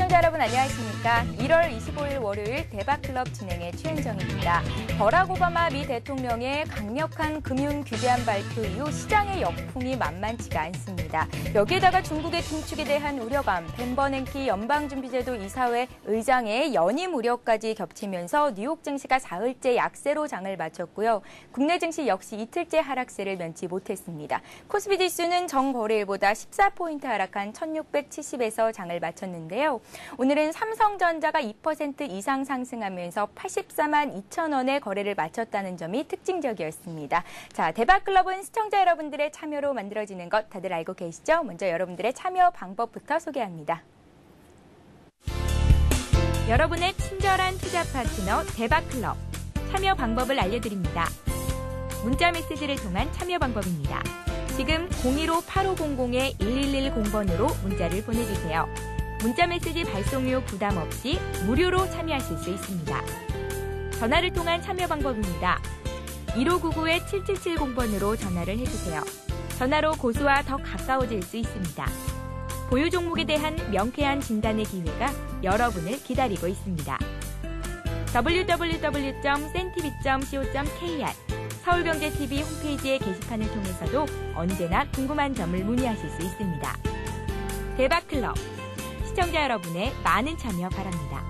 시청자 여러분 안녕하십니까. 1월 25일 월요일 대박클럽 진행의 최은정입니다. 버락 오바마 미 대통령의 강력한 금융 규제안 발표 이후 시장의 역풍이 만만치가 않습니다. 여기에다가 중국의 긴축에 대한 우려감, 벤 버냉키 연방준비제도 이사회 의장의 연임 우려까지 겹치면서 뉴욕 증시가 사흘째 약세로 장을 마쳤고요. 국내 증시 역시 이틀째 하락세를 면치 못했습니다. 코스피 지수는 전거래일보다 14포인트 하락한 1670에서 장을 마쳤는데요. 오늘은 삼성전자가 2% 이상 상승하면서 84만 2천 원의 거래를 마쳤다는 점이 특징적이었습니다. 자, 대박클럽은 시청자 여러분들의 참여로 만들어지는 것 다들 알고 계시죠? 먼저 여러분들의 참여 방법부터 소개합니다. 여러분의 친절한 투자 파트너 대박클럽. 참여 방법을 알려드립니다. 문자 메시지를 통한 참여 방법입니다. 지금 015-8500-1110번으로 문자를 보내주세요. 문자메시지 발송료 부담 없이 무료로 참여하실 수 있습니다. 전화를 통한 참여 방법입니다. 1599-7770번으로 전화를 해주세요. 전화로 고수와 더 가까워질 수 있습니다. 보유 종목에 대한 명쾌한 진단의 기회가 여러분을 기다리고 있습니다. www.cntv.co.kr 서울경제TV 홈페이지의 게시판을 통해서도 언제나 궁금한 점을 문의하실 수 있습니다. 대박클럽. 시청자 여러분의 많은 참여 바랍니다.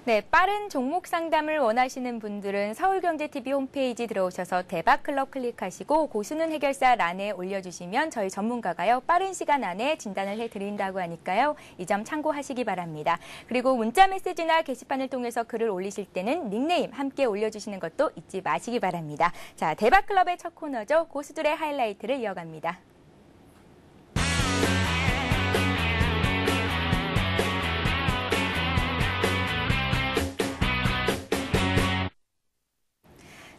네, 빠른 종목 상담을 원하시는 분들은 서울경제TV 홈페이지 들어오셔서 대박클럽 클릭하시고 고수는 해결사 란에 올려주시면 저희 전문가가요 빠른 시간 안에 진단을 해드린다고 하니까요. 이 점 참고하시기 바랍니다. 그리고 문자 메시지나 게시판을 통해서 글을 올리실 때는 닉네임 함께 올려주시는 것도 잊지 마시기 바랍니다. 자, 대박클럽의 첫 코너죠. 고수들의 하이라이트를 이어갑니다.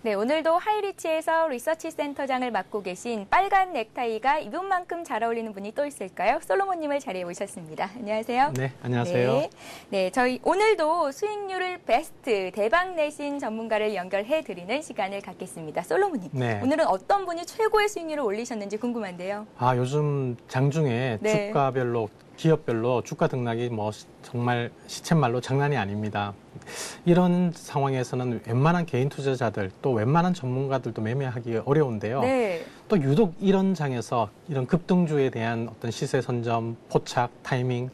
네, 오늘도 하이리치에서 리서치 센터장을 맡고 계신 빨간 넥타이가 이분만큼 잘 어울리는 분이 또 있을까요? 솔로몬님을 자리에 모셨습니다. 안녕하세요. 네, 안녕하세요. 네, 저희 오늘도 수익률을 베스트 대박 내신 전문가를 연결해드리는 시간을 갖겠습니다. 솔로몬님, 네. 오늘은 어떤 분이 최고의 수익률을 올리셨는지 궁금한데요. 요즘 장중에 네. 주가별로 기업별로 주가 등락이 정말 시쳇말로 장난이 아닙니다. 이런 상황에서는 웬만한 개인 투자자들 또 웬만한 전문가들도 매매하기 어려운데요. 네. 또 유독 이런 장에서 이런 급등주에 대한 어떤 시세 선점, 포착, 타이밍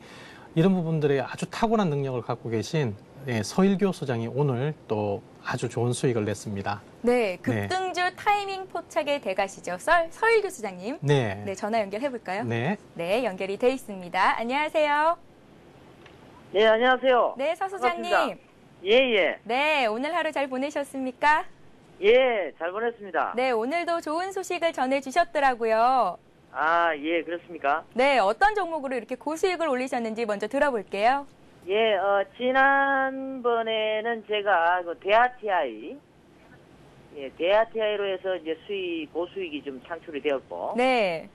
이런 부분들에 아주 탁월한 능력을 갖고 계신 서일교 소장이 오늘 또 아주 좋은 수익을 냈습니다. 네, 급등주 타이밍 포착의 대가시죠. 서일교 소장님. 네. 네, 전화 연결해 볼까요? 네. 네, 연결이 돼 있습니다. 안녕하세요. 네, 안녕하세요. 네, 서 소장님. 반갑습니다. 예. 네, 오늘 하루 잘 보내셨습니까? 예, 잘 보냈습니다. 네, 오늘도 좋은 소식을 전해주셨더라고요. 예, 그렇습니까? 네, 어떤 종목으로 이렇게 고수익을 올리셨는지 먼저 들어볼게요. 예, 지난번에는 제가 대하TI, 대하TI로 해서 이제 고수익이 좀 창출이 되었고, 네.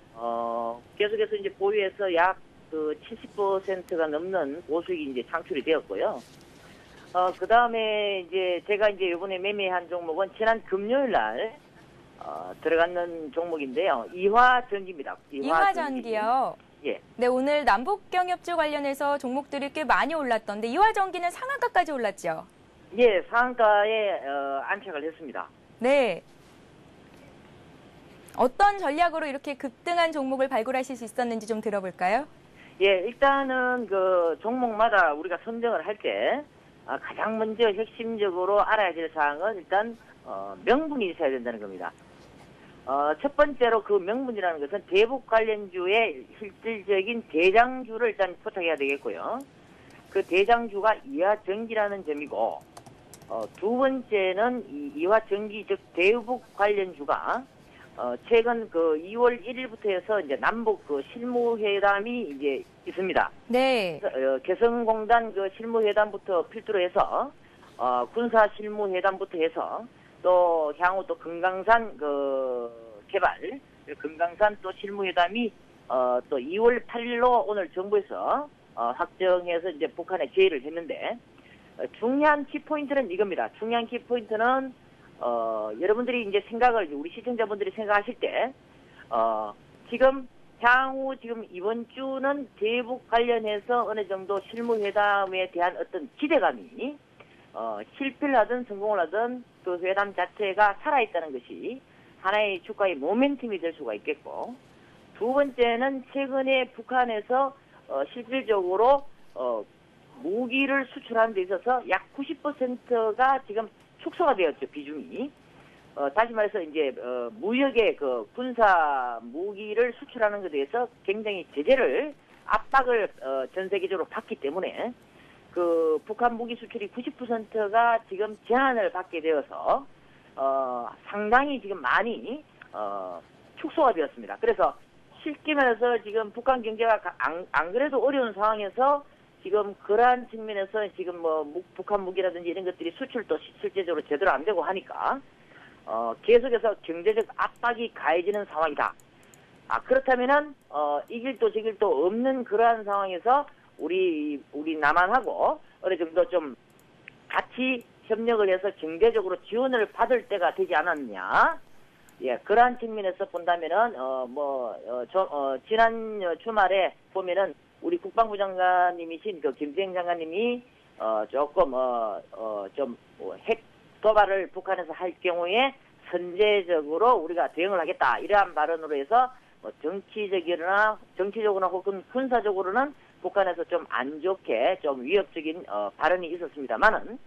계속해서 이제 보유해서 약 70%가 넘는 고수익이 이제 창출이 되었고요. 그 다음에 이제 제가 이제 이번에 매매한 종목은 지난 금요일 날, 들어가는 종목인데요. 이화전기입니다. 이화전기요. 예. 네, 오늘 남북경협주 관련해서 종목들이 꽤 많이 올랐던데 이화전기는 상한가까지 올랐죠? 예, 상한가에 안착을 했습니다. 네. 어떤 전략으로 이렇게 급등한 종목을 발굴하실 수 있었는지 좀 들어볼까요? 예, 일단은 그 종목마다 우리가 선정을 할 때 가장 먼저 핵심적으로 알아야 될 사항은 일단 명분이 있어야 된다는 겁니다. 첫 번째로 그 명분이라는 것은 대북 관련주의 실질적인 대장주를 일단 포착해야 되겠고요. 그 대장주가 이화전기라는 점이고, 두 번째는 이화전기 즉 대북 관련주가 최근 그 2월 1일부터 해서 이제 남북 그 실무회담이 이제 있습니다. 네. 개성공단 그 실무회담부터 필두로 해서 군사 실무회담부터 해서 또 향후 또 금강산 그 개발, 금강산 또 실무회담이 또 2월 8일로 오늘 정부에서 확정해서 이제 북한에 제의를 했는데 중요한 키포인트는 이겁니다. 중요한 키포인트는 여러분들이 이제 생각을 우리 시청자분들이 생각하실 때 지금 향후 지금 이번 주는 대북 관련해서 어느 정도 실무회담에 대한 어떤 기대감이 실패를 하든 성공을 하든 그 회담 자체가 살아있다는 것이 하나의 주가의 모멘텀이 될 수가 있겠고, 두 번째는 최근에 북한에서 실질적으로 무기를 수출하는 데 있어서 약 90%가 지금 축소가 되었죠, 비중이. 다시 말해서 이제 무역의 그 군사 무기를 수출하는 것에 대해서 굉장히 제재를 압박을 전 세계적으로 받기 때문에 그 북한 무기 수출이 90%가 지금 제한을 받게 되어서 상당히 지금 많이 축소가 되었습니다. 그래서 쉽게 말해서 지금 북한 경제가 안 그래도 어려운 상황에서 지금 그러한 측면에서 지금 뭐 북한 무기라든지 이런 것들이 수출도 실제적으로 제대로 안 되고 하니까 계속해서 경제적 압박이 가해지는 상황이다. 그렇다면은 이 길도 저 길도 없는 그러한 상황에서 우리 남한하고 어느 정도 좀 같이 협력을 해서 경제적으로 지원을 받을 때가 되지 않았느냐. 예, 그러한 측면에서 본다면은 지난 주말에 보면은 우리 국방부 장관님이신 그 김수영 장관님이 조금 핵 도발을 북한에서 할 경우에 선제적으로 우리가 대응을 하겠다, 이러한 발언으로 해서 정치적으로나 혹은 군사적으로는 북한에서 좀 안 좋게 좀 위협적인 발언이 있었습니다만은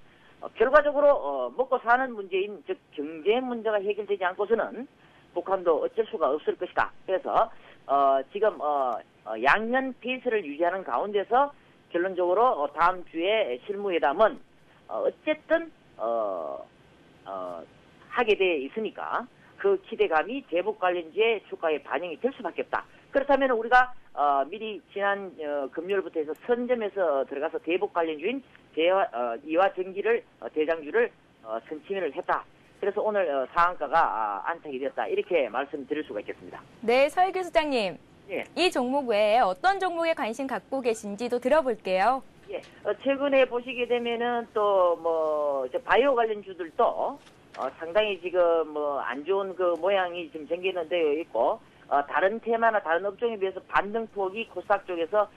결과적으로 먹고 사는 문제인 즉 경제 문제가 해결되지 않고서는 북한도 어쩔 수가 없을 것이다. 그래서 지금 양면 페이스를 유지하는 가운데서 결론적으로 다음 주에 실무회담은 어쨌든 하게 돼 있으니까 그 기대감이 대북 관련주의 주가에 반영이 될 수밖에 없다. 그렇다면 우리가 미리 지난 금요일부터 해서 선점에서 들어가서 대북 관련주인 이화전기를 대장주를 선침을 했다. 그래서 오늘 상한가가 안착이 되었다. 이렇게 말씀드릴 수가 있겠습니다. 네, 설 교수장님. 예. 이 종목 외에 어떤 종목에 관심 갖고 계신지도 들어볼게요. 예. 최근에 보시게 되면은 또 바이오 관련주들도 상당히 지금 안 좋은 그 모양이 지금 생기는 되어 있고, 다른 테마나 다른 업종에 비해서 반등폭이 코스닥 쪽에서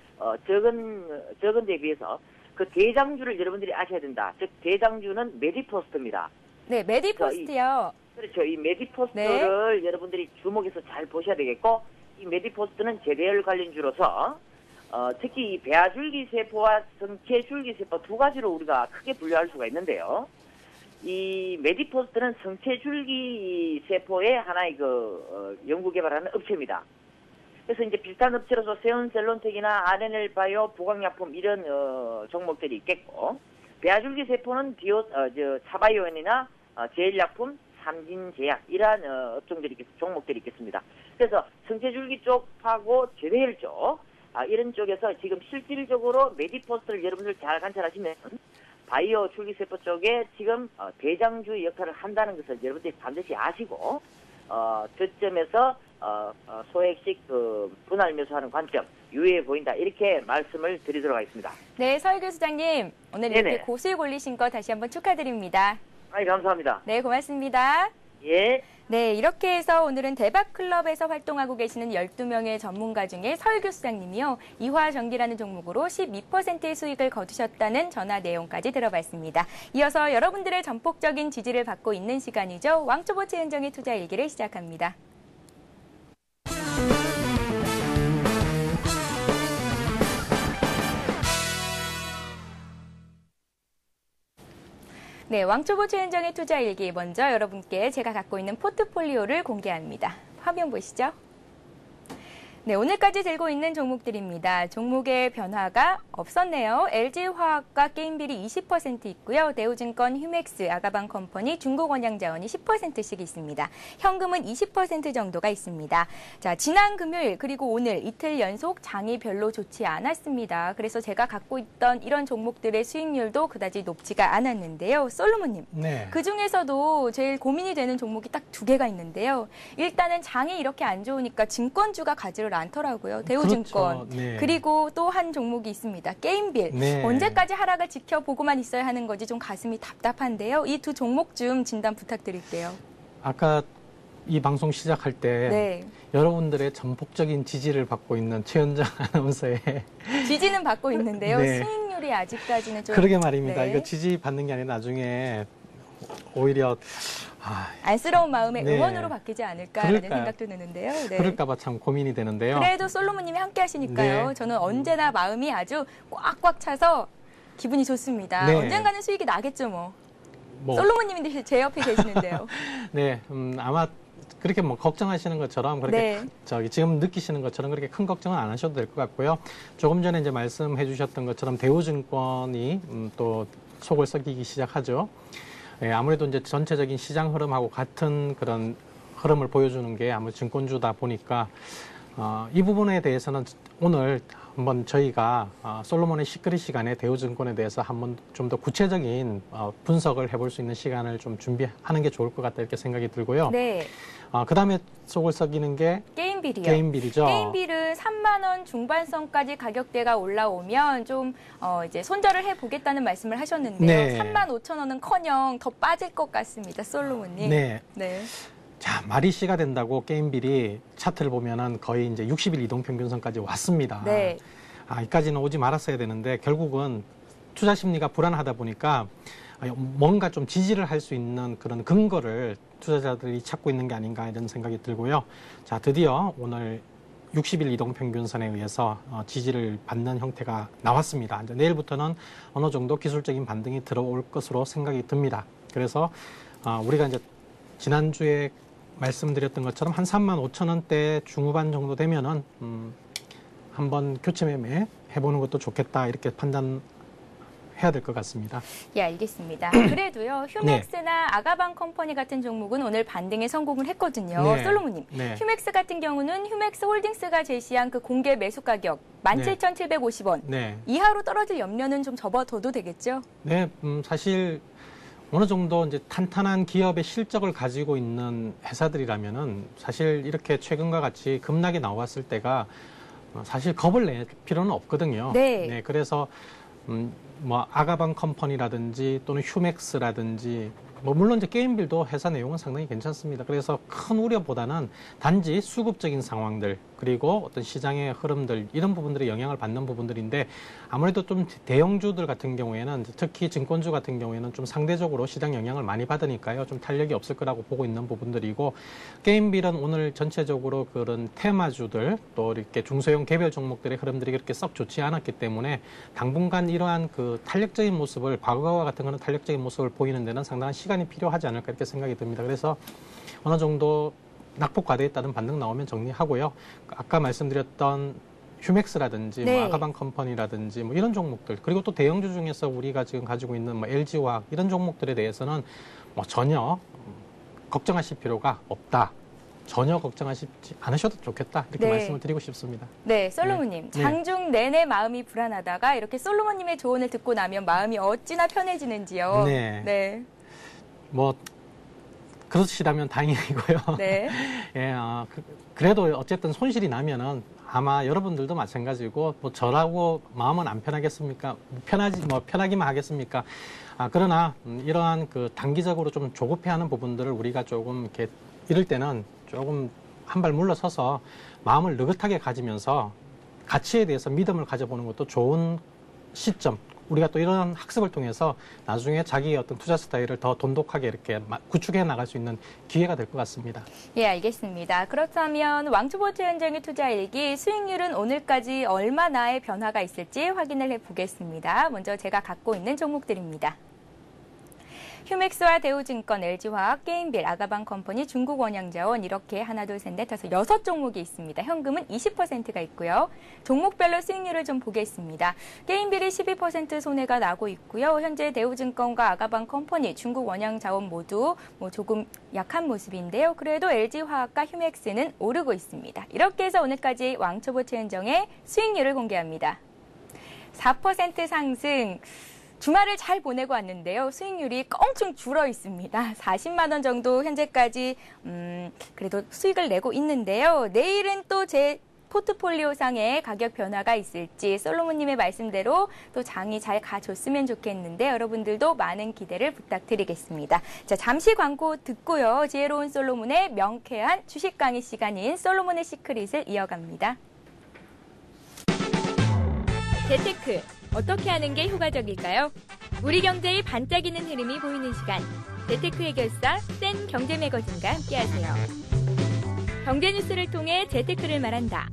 적은 데 비해서 그 대장주를 여러분들이 아셔야 된다. 즉 대장주는 메디포스트입니다. 네, 메디포스트요. 그렇죠. 이 메디포스트를 네. 여러분들이 주목해서 잘 보셔야 되겠고, 이 메디포스트는 재배열 관련주로서 특히 이 배아줄기 세포와 성체 줄기 세포 두 가지로 우리가 크게 분류할 수가 있는데요. 이 메디포스트는 성체 줄기 세포의 하나의 연구 개발하는 업체입니다. 그래서 이제 비슷한 업체로서 세온셀론텍이나 RNL 바이오, 보강약품 이런 종목들이 있겠고, 배아줄기 세포는 차바이오엔이나 제일약품, 삼진제약 이러한 종목들이 있겠습니다. 그래서 성체줄기 쪽하고 재배열 쪽 이런 쪽에서 지금 실질적으로 메디포스트를 여러분들 잘 관찰하시면 바이오 줄기세포 쪽에 지금 대장주 역할을 한다는 것을 여러분들이 반드시 아시고 저점에서 소액식 분할 매수하는 관점 유의해 보인다, 이렇게 말씀을 드리도록 하겠습니다. 네, 설 교수장님 오늘 네네. 이렇게 고수익 올리신 거 다시 한번 축하드립니다. 감사합니다. 네, 고맙습니다. 예. 네, 이렇게 해서 오늘은 대박클럽에서 활동하고 계시는 12명의 전문가 중에 설 교수장님이요, 이화전기라는 종목으로 12%의 수익을 거두셨다는 전화 내용까지 들어봤습니다. 이어서 여러분들의 전폭적인 지지를 받고 있는 시간이죠. 왕초보 최은정의 투자 일기를 시작합니다. 네, 왕초보 최은정의 투자 일기, 먼저 여러분께 제가 갖고 있는 포트폴리오를 공개합니다. 화면 보시죠. 네, 오늘까지 들고 있는 종목들입니다. 종목의 변화가 없었네요. LG화학과 게임빌이 20% 있고요. 대우증권, 휴맥스, 아가방컴퍼니, 중국원양자원이 10%씩 있습니다. 현금은 20% 정도가 있습니다. 자, 지난 금요일 그리고 오늘 이틀 연속 장이 별로 좋지 않았습니다. 그래서 제가 갖고 있던 이런 종목들의 수익률도 그다지 높지가 않았는데요. 솔로몬님, 네. 그중에서도 제일 고민이 되는 종목이 딱 두 개가 있는데요. 일단은 장이 이렇게 안 좋으니까 증권주가 가지를 않더라고요. 대우증권. 그렇죠. 네. 그리고 또 한 종목이 있습니다. 게임빌. 네. 언제까지 하락을 지켜보고만 있어야 하는 거지 좀 가슴이 답답한데요. 이 두 종목 좀 진단 부탁드릴게요. 아까 이 방송 시작할 때 네. 여러분들의 전폭적인 지지를 받고 있는 최현정 아나운서의 지지는 받고 있는데요. 네. 수익률이 아직까지는 좀 그러게 말입니다. 네. 이거 지지 받는 게 아니라 나중에 오히려 안쓰러운 마음에 네. 응원으로 바뀌지 않을까라는 그럴까요? 생각도 드는데요. 네. 그럴까봐 참 고민이 되는데요. 그래도 솔로몬님이 함께 하시니까요. 네. 저는 언제나 마음이 아주 꽉꽉 차서 기분이 좋습니다. 네. 언젠가는 수익이 나겠죠, 뭐. 뭐, 솔로몬님이 제 옆에 계시는데요. 네, 아마 그렇게 뭐 걱정하시는 것처럼 그렇게 네. 지금 느끼시는 것처럼 그렇게 큰 걱정은 안 하셔도 될 것 같고요. 조금 전에 이제 말씀해 주셨던 것처럼 대우증권이 또 속을 썩이기 시작하죠. 예, 아무래도 이제 전체적인 시장 흐름하고 같은 그런 흐름을 보여주는 게 아무래도 증권주다 보니까 이 부분에 대해서는 오늘 한번 저희가 솔로몬의 시크릿 시간에 대우증권에 대해서 한번 좀 더 구체적인 분석을 해볼 수 있는 시간을 좀 준비하는 게 좋을 것 같다 이렇게 생각이 들고요. 네. 그다음에 속을 썩이는 게 게임빌이요. 게임빌이죠. 게임빌은 3만 원 중반선까지 가격대가 올라오면 좀 이제 손절을 해보겠다는 말씀을 하셨는데요. 네. 3만 5천 원은커녕 더 빠질 것 같습니다. 솔로몬님. 네. 네. 자, 말이 씨가 된다고 게임빌이 차트를 보면은 거의 이제 60일 이동평균선까지 왔습니다. 네. 여기까지는 오지 말았어야 되는데 결국은 투자 심리가 불안하다 보니까 뭔가 좀 지지를 할 수 있는 그런 근거를 투자자들이 찾고 있는 게 아닌가 이런 생각이 들고요. 자, 드디어 오늘 60일 이동평균선에 의해서 지지를 받는 형태가 나왔습니다. 이제 내일부터는 어느 정도 기술적인 반등이 들어올 것으로 생각이 듭니다. 그래서 우리가 이제 지난주에 말씀드렸던 것처럼 한 3만 5천 원대 중후반 정도 되면은 한번 교체 매매 해보는 것도 좋겠다 이렇게 판단해야 될 것 같습니다. 예, 알겠습니다. 그래도요, 휴맥스나 아가방 컴퍼니 같은 종목은 오늘 반등에 성공을 했거든요. 네. 솔로몬님, 네. 휴맥스 같은 경우는 휴맥스 홀딩스가 제시한 그 공개 매수 가격 17,750원 네. 이하로 떨어질 염려는 좀 접어둬도 되겠죠? 네, 사실 어느 정도 이제 탄탄한 기업의 실적을 가지고 있는 회사들이라면은 사실 이렇게 최근과 같이 급락이 나왔을 때가 사실 겁을 낼 필요는 없거든요. 네. 그래서 뭐 아가방 컴퍼니라든지 또는 휴맥스라든지 뭐 물론 이제 게임빌도 회사 내용은 상당히 괜찮습니다. 그래서 큰 우려보다는 단지 수급적인 상황들 그리고 어떤 시장의 흐름들 이런 부분들이 영향을 받는 부분들인데 아무래도 좀 대형주들 같은 경우에는 특히 증권주 같은 경우에는 좀 상대적으로 시장 영향을 많이 받으니까요. 좀 탄력이 없을 거라고 보고 있는 부분들이고 게임빌은 오늘 전체적으로 그런 테마주들 또 이렇게 중소형 개별 종목들의 흐름들이 그렇게 썩 좋지 않았기 때문에 당분간 이러한 그 탄력적인 모습을 과거와 같은 그런 탄력적인 모습을 보이는 데는 상당한 시간이 필요하지 않을까 이렇게 생각이 듭니다. 그래서 어느 정도 낙폭 과대에 따른 반등 나오면 정리하고요. 아까 말씀드렸던 휴맥스라든지 네. 뭐 아가방 컴퍼니라든지 뭐 이런 종목들 그리고 또 대형주 중에서 우리가 지금 가지고 있는 뭐 LG화학 이런 종목들에 대해서는 뭐 전혀 걱정하실 필요가 없다. 전혀 걱정하지 않으셔도 좋겠다. 이렇게 네. 말씀을 드리고 싶습니다. 네, 솔로몬님. 네. 장중 내내 마음이 불안하다가 이렇게 솔로몬님의 조언을 듣고 나면 마음이 어찌나 편해지는지요. 네. 네. 뭐 그러시다면 다행이고요. 네. 예, 그래도 어쨌든 손실이 나면은 아마 여러분들도 마찬가지고 뭐 저라고 마음은 안 편하겠습니까? 편하기만 하겠습니까? 그러나 이러한 그 단기적으로 좀 조급해하는 부분들을 우리가 조금 이렇게 이럴 때는 조금 한 발 물러서서 마음을 느긋하게 가지면서 가치에 대해서 믿음을 가져보는 것도 좋은 시점. 우리가 또 이런 학습을 통해서 나중에 자기의 어떤 투자 스타일을 더 돈독하게 이렇게 구축해 나갈 수 있는 기회가 될 것 같습니다. 예, 알겠습니다. 그렇다면 왕초보 최현정의 투자 일기 수익률은 오늘까지 얼마나의 변화가 있을지 확인을 해보겠습니다. 먼저 제가 갖고 있는 종목들입니다. 휴맥스와 대우증권, LG화학, 게임빌, 아가방 컴퍼니, 중국원양자원 이렇게 하나, 둘, 셋, 넷, 다섯, 6종목이 있습니다. 현금은 20%가 있고요. 종목별로 수익률을 좀 보겠습니다. 게임빌이 12% 손해가 나고 있고요. 현재 대우증권과 아가방 컴퍼니, 중국원양자원 모두 조금 약한 모습인데요. 그래도 LG화학과 휴맥스는 오르고 있습니다. 이렇게 해서 오늘까지 왕초보 최현정의 수익률을 공개합니다. 4% 상승. 주말을 잘 보내고 왔는데요. 수익률이 껑충 줄어 있습니다. 40만 원 정도 현재까지 그래도 수익을 내고 있는데요. 내일은 또 제 포트폴리오상의 가격 변화가 있을지 솔로몬님의 말씀대로 또 장이 잘 가줬으면 좋겠는데 여러분들도 많은 기대를 부탁드리겠습니다. 자, 잠시 광고 듣고요. 지혜로운 솔로몬의 명쾌한 주식 강의 시간인 솔로몬의 시크릿을 이어갑니다. 재테크, 어떻게 하는 게 효과적일까요? 우리 경제의 반짝이는 흐름이 보이는 시간. 재테크 해결사 센 경제 매거진과 함께하세요. 경제 뉴스를 통해 재테크를 말한다.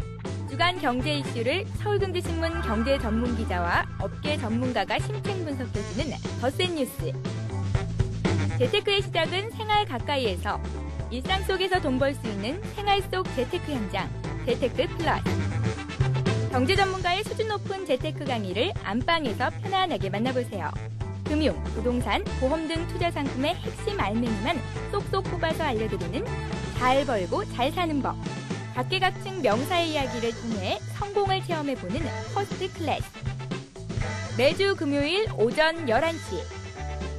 주간 경제 이슈를 서울경제신문 경제 전문 기자와 업계 전문가가 심층 분석해주는 더 센 뉴스. 재테크의 시작은 생활 가까이에서 일상 속에서 돈 벌 수 있는 생활 속 재테크 현장, 재테크 플러스. 경제 전문가의 수준 높은 재테크 강의를 안방에서 편안하게 만나보세요. 금융, 부동산, 보험 등 투자 상품의 핵심 알맹이만 쏙쏙 뽑아서 알려드리는 잘 벌고 잘 사는 법. 각계각층 명사의 이야기를 통해 성공을 체험해보는 퍼스트 클래스. 매주 금요일 오전 11시.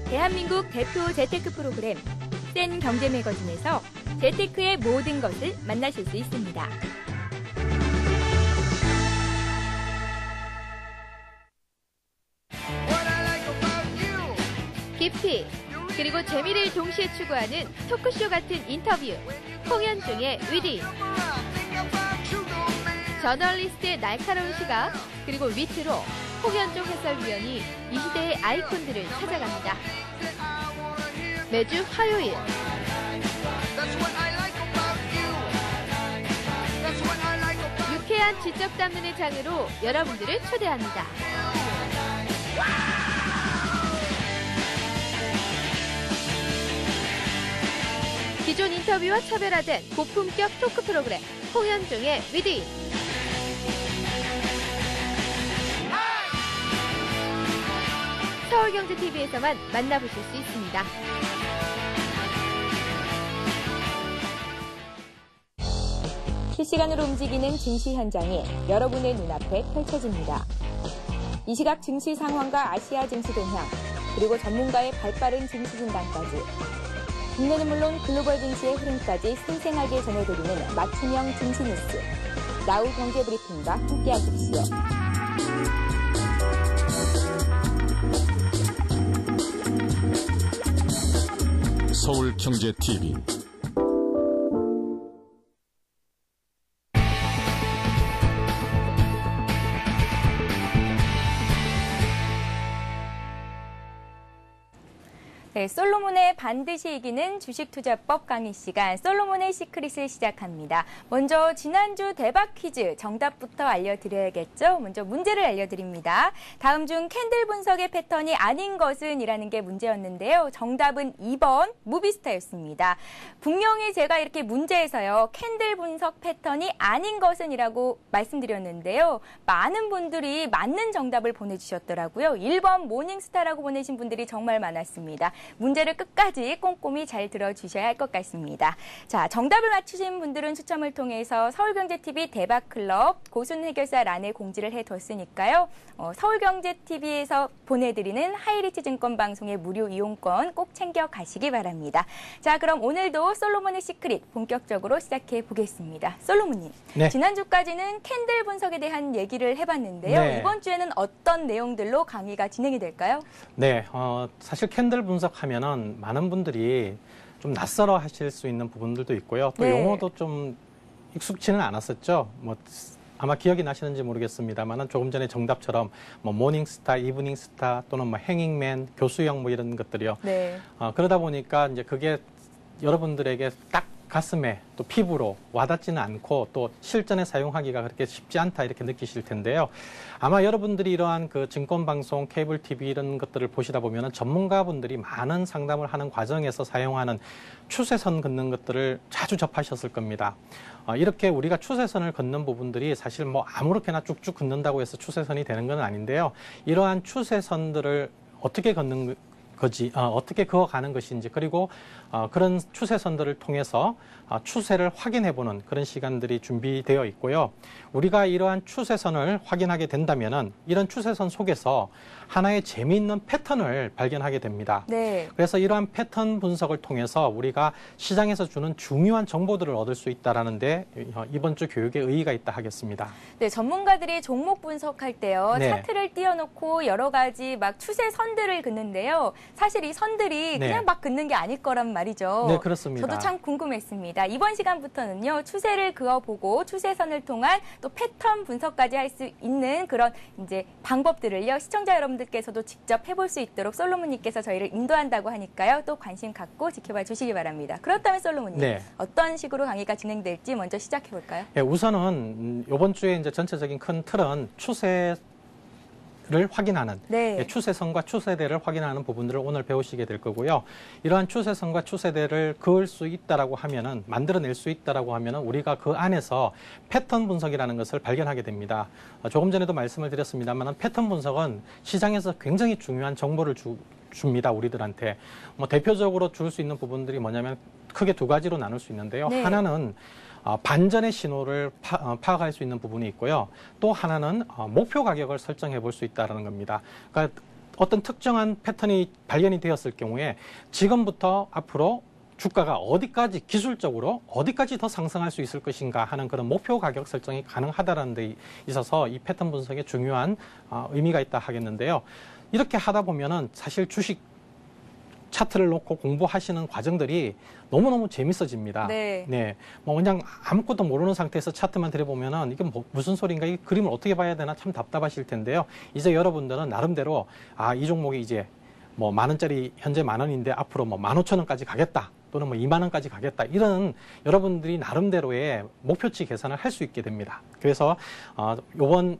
대한민국 대표 재테크 프로그램 센 경제 매거진에서 재테크의 모든 것을 만나실 수 있습니다. 깊이 그리고 재미를 동시에 추구하는 토크쇼 같은 인터뷰 홍현중의 위딩. 저널리스트의 날카로운 시각 그리고 위트로 홍현중 해설위원이 이 시대의 아이콘들을 찾아갑니다. 매주 화요일 유쾌한 지적 담론의 장으로 여러분들을 초대합니다. 기존 인터뷰와 차별화된 고품격 토크 프로그램 홍현중의 위딩. 서울경제TV에서만 만나보실 수 있습니다. 실시간으로 움직이는 증시 현장이 여러분의 눈앞에 펼쳐집니다. 이 시각 증시 상황과 아시아 증시 동향, 그리고 전문가의 발빠른 증시 진단까지 국내는 물론 글로벌 증시의 흐름까지 생생하게 전해드리는 맞춤형 증시 뉴스. 나우 경제 브리핑과 함께하십시오. 서울경제TV 네, 솔로몬의 반드시 이기는 주식투자법 강의 시간, 솔로몬의 시크릿을 시작합니다. 먼저 지난주 대박 퀴즈 정답부터 알려드려야겠죠? 먼저 문제를 알려드립니다. 다음 중 캔들 분석의 패턴이 아닌 것은 이라는 게 문제였는데요. 정답은 2번 무비스타였습니다. 분명히 제가 이렇게 문제에서요. 캔들 분석 패턴이 아닌 것은 이라고 말씀드렸는데요. 많은 분들이 맞는 정답을 보내주셨더라고요. 1번 모닝스타라고 보내신 분들이 정말 많았습니다. 문제를 끝까지 꼼꼼히 잘 들어주셔야 할 것 같습니다. 자, 정답을 맞추신 분들은 추첨을 통해서 서울경제TV 대박클럽 고순 해결사 란에 공지를 해뒀으니까요. 서울경제TV에서 보내드리는 하이리치 증권 방송의 무료 이용권 꼭 챙겨가시기 바랍니다. 자, 그럼 오늘도 솔로몬의 시크릿 본격적으로 시작해 보겠습니다. 솔로몬님, 네. 지난주까지는 캔들 분석에 대한 얘기를 해봤는데요. 네. 이번 주에는 어떤 내용들로 강의가 진행이 될까요? 네, 사실 캔들 분석하면은 많은 분들이 좀 낯설어 하실 수 있는 부분들도 있고요. 또 네. 용어도 좀 익숙치는 않았었죠. 뭐 아마 기억이 나시는지 모르겠습니다만은 조금 전에 정답처럼 뭐 모닝스타, 이브닝스타 또는 뭐 행잉맨, 교수형 뭐 이런 것들이요. 네. 그러다 보니까 이제 그게 여러분들에게 딱 가슴에 또 피부로 와닿지는 않고 또 실전에 사용하기가 그렇게 쉽지 않다 이렇게 느끼실 텐데요. 아마 여러분들이 이러한 그 증권방송, 케이블 TV 이런 것들을 보시다 보면은 전문가분들이 많은 상담을 하는 과정에서 사용하는 추세선 긋는 것들을 자주 접하셨을 겁니다. 이렇게 우리가 추세선을 긋는 부분들이 사실 뭐 아무렇게나 쭉쭉 긋는다고 해서 추세선이 되는 건 아닌데요. 이러한 추세선들을 어떻게 긋는 어떻게 그어가는 것인지, 그리고 그런 추세선들을 통해서 추세를 확인해보는 그런 시간들이 준비되어 있고요. 우리가 이러한 추세선을 확인하게 된다면은 이런 추세선 속에서 하나의 재미있는 패턴을 발견하게 됩니다. 네. 그래서 이러한 패턴 분석을 통해서 우리가 시장에서 주는 중요한 정보들을 얻을 수 있다라는데 이번 주 교육에 의의가 있다 하겠습니다. 네, 전문가들이 종목 분석할 때요. 네. 차트를 띄워놓고 여러 가지 막 추세선들을 긋는데요. 사실 이 선들이 네. 그냥 막 긋는 게 아닐 거란 말이죠. 네, 그렇습니다. 저도 참 궁금했습니다. 이번 시간부터는요. 추세를 그어보고 추세선을 통한 또 패턴 분석까지 할 수 있는 그런 이제 방법들을요. 시청자 여러분들께서도 직접 해볼 수 있도록 솔로몬님께서 저희를 인도한다고 하니까요. 또 관심 갖고 지켜봐 주시기 바랍니다. 그렇다면 솔로몬님, 네. 어떤 식으로 강의가 진행될지 먼저 시작해 볼까요? 예, 우선은 이번 주에 이제 전체적인 큰 틀은 추세를 확인하는 네. 예, 추세선과 추세대를 확인하는 부분들을 오늘 배우시게 될 거고요. 이러한 추세선과 추세대를 그을 수 있다라고 하면은 만들어낼 수 있다라고 하면은 우리가 그 안에서 패턴 분석이라는 것을 발견하게 됩니다. 조금 전에도 말씀을 드렸습니다만 패턴 분석은 시장에서 굉장히 중요한 정보를 줍니다. 우리들한테. 뭐 대표적으로 줄 수 있는 부분들이 뭐냐면 크게 두 가지로 나눌 수 있는데요. 네. 하나는 반전의 신호를 파악할 수 있는 부분이 있고요. 또 하나는 목표 가격을 설정해 볼 수 있다는 겁니다. 그러니까 어떤 특정한 패턴이 발견이 되었을 경우에 지금부터 앞으로 주가가 어디까지 기술적으로 어디까지 더 상승할 수 있을 것인가 하는 그런 목표 가격 설정이 가능하다는 데 있어서 이 패턴 분석에 중요한 의미가 있다 하겠는데요. 이렇게 하다 보면은 사실 주식 차트를 놓고 공부하시는 과정들이 너무너무 재밌어집니다. 네. 뭐 그냥 아무것도 모르는 상태에서 차트만 들여보면은 이게 무슨 소리인가, 이 그림을 어떻게 봐야 되나 참 답답하실 텐데요. 이제 여러분들은 나름대로 이 종목이 이제 뭐 10,000원짜리 현재 10,000원인데 앞으로 뭐 15,000원까지 가겠다. 또는 뭐 20,000원까지 가겠다. 이런 여러분들이 나름대로의 목표치 계산을 할 수 있게 됩니다. 그래서 이번